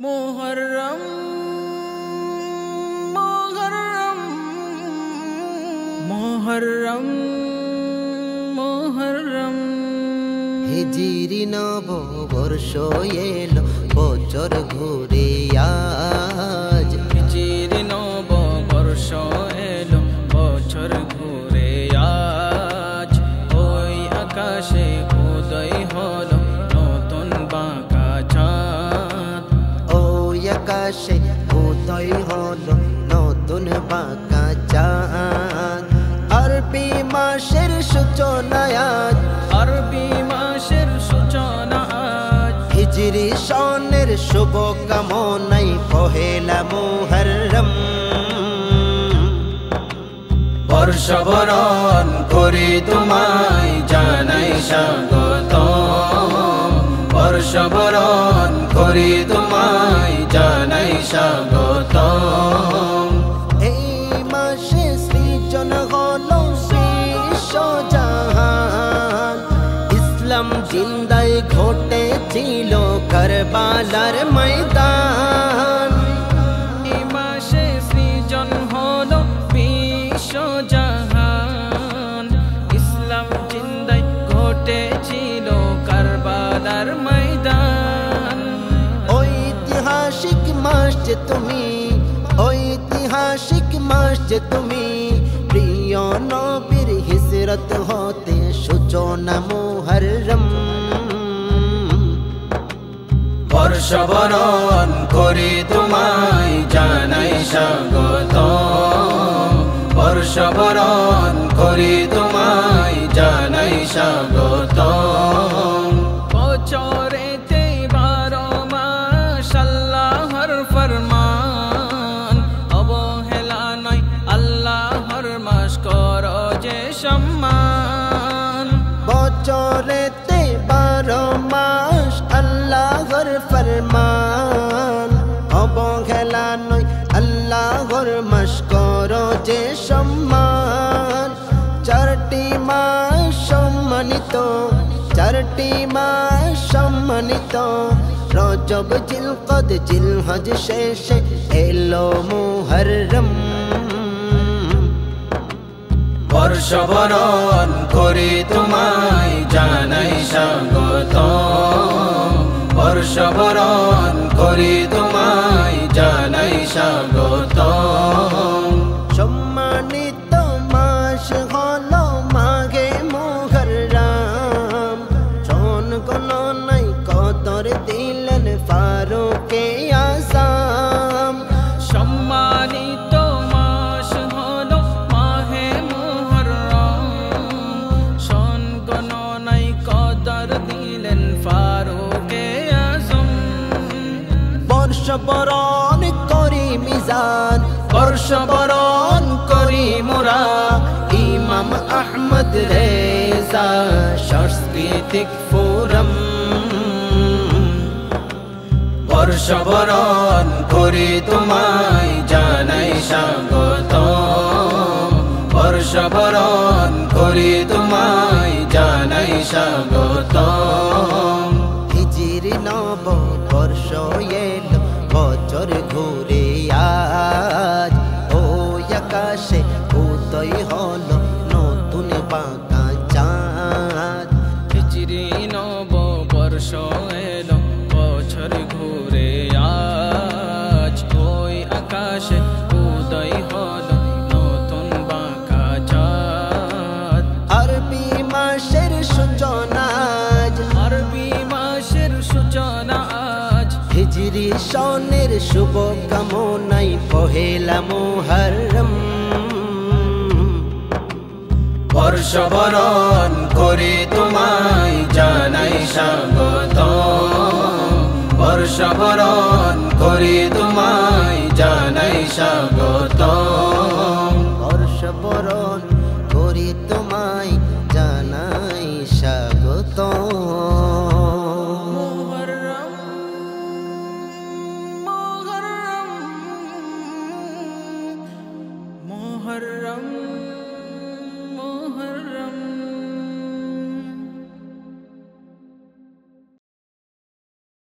মুহররম মুহররম মুহররম মুহররম হিজরি নববর্ষ এলো বছর ঘুরে আজ হিজরি নববর্ষ এলো বছর ঘুরে আজ ওই আকাশে উদয় হলো নতুন বাঁকা চাঁদ ওই আকাশে উদয় হলো নতুন বাঁকা চাঁদ আরবি মাসের সূচনা আজ আরবি মাসের সূচনা আজ হিজরি সনের শুভ কামনায় পহেলা মুহররম বর্ষবরণ করি তোমায় জানাই স্বাগত বর্ষবরণ করি তোমায় জানাই স্বাগত এই মাসে সৃজন হলো বিশ্বজাহান ইসলাম জিন্দায় ঘটেছিল কারবালার ময়দান এই মাসে সৃজন হলো বিশ্বজাহান ইসলাম জিন্দায় ঘটেছিল কারবালার ময়দান ঐতিহাসিক মাস যে তুমি ঐতিহাসিক মাস যে তুমি প্রিয় নবীর হিজরত হতে সূচনা মুহররম বর্ষবরণ করি তোমায় জানাই স্বাগত বর্ষবরণ করি তোমায় জানাই স্বাগত বছরেতে 12 মাস আল্লাহর ফরমান অবহেলা নয় আল্লাহর মাস করো যে সম্মান বছরেতে 12 মাস আল্লাহর ফরমান অবহেলা নয় আল্লাহর মাস করো যে সম্মান চারটি মাস সম্মানিত চারটি মাস সম্মানিত রজব জিলকদ জিলহজ শেষে এলো মুহররম বর্ষবরণ করি তোমায় জানাই স্বাগত বর্ষবরণ করি তোমায় জানাই স্বাগত সম্মানিত মাস হলো মাঘে মুহররম জন গণনায় কদর দিলেন ফারুকে আযম সম্মানিত মাস হলো মাহে মুহররম সন গণনায় কদর দিলেন ফারুকে আযম বর্ষবরণ করি মিজান বর্ষবরণ করি মোরা ইমাম আহমদ রেজা সাংস্কৃতিক ফোরাম বর্ষবরণ করি তোমায় জানাই স্বাগত বর্ষবরণ করি তোমায় জানাই স্বাগত হিজরি নববর্ষ এলো বছর ঘুরে আজ ওই আকাশে উদয় হলো নতুন বাঁকা চাঁদ হিজরি নববর্ষ এলো বছর ঘুরে আজ ওই আকাশে উদয় হলো নতুন বাঁকা চাঁদ আরবি মাসের সূচনা আজ আরবি মাসের সূচনা আজ হিজরি সনের শুভ কামনায় পহেলা মুহররম বর্ষবরণ করি তোমায় জানাই স্বাগত বর্ষবরণ করি তোমায় জানাই স্বাগত